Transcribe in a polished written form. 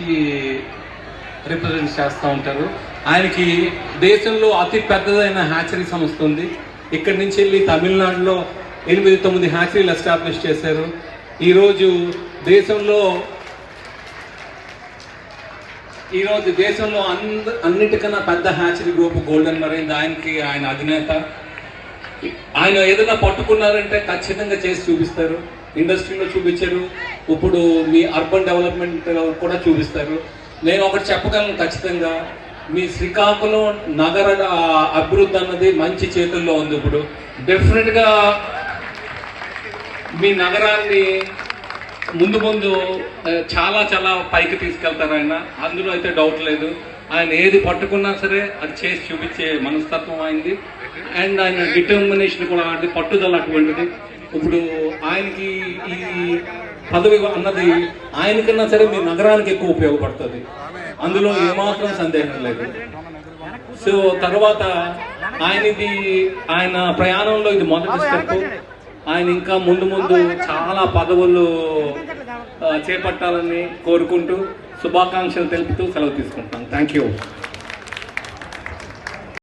నుంచి రిప్రజెంట్ చేస్తూ ఉంటారు. ఆయనకి దేశంలో అతి పెద్దదైన హ్యాచరీ సంస్థ ఉంది. ఇక్కడి నుంచి వెళ్ళి తమిళనాడులో 8-9 హ్యాచరీలు ఎస్టాబ్లిష్ చేశారు. ఈరోజు దేశంలో అన్నిటికన్నా పెద్ద హ్యాచరీ గ్రూప్ గోల్డెన్ మరైన్, ఆయన అధినేత. ఆయన ఏదైనా పట్టుకున్నారంటే ఖచ్చితంగా చేసి చూపిస్తారు. ఇండస్ట్రీలో చూపించారు, ఇప్పుడు మీ అర్బన్ డెవలప్మెంట్ కూడా చూపిస్తారు. నేను ఒకటి చెప్పగలను ఖచ్చితంగా, మీ శ్రీకాకుళం నగర అభివృద్ధి అన్నది మంచి చేతుల్లో ఉంది. ఇప్పుడు డెఫినెట్గా మీ నగరాన్ని ముందు చాలా చాలా పైకి తీసుకెళ్తారు ఆయన, అందులో అయితే డౌట్ లేదు. ఆయన ఏది పట్టుకున్నా సరే అది చేసి చూపించే మనస్తత్వం అయింది. అండ్ ఆయన డిటర్మినేషన్ కూడా, అది పట్టుదల అటువంటిది. ఇప్పుడు ఆయనకి ఈ పదవి అన్నది ఆయనకన్నా సరే మీ నగరానికి ఎక్కువ ఉపయోగపడుతుంది, అందులో ఏమాత్రం సందేహం లేదు. సో తర్వాత ఆయన ప్రయాణంలో ఇది మొదటి స్టెప్. ఆయన ఇంకా ముందు చాలా పదవులు చేపట్టాలని కోరుకుంటూ శుభాకాంక్షలు తెలుపుతూ సెలవు తీసుకుంటాను. Thank you.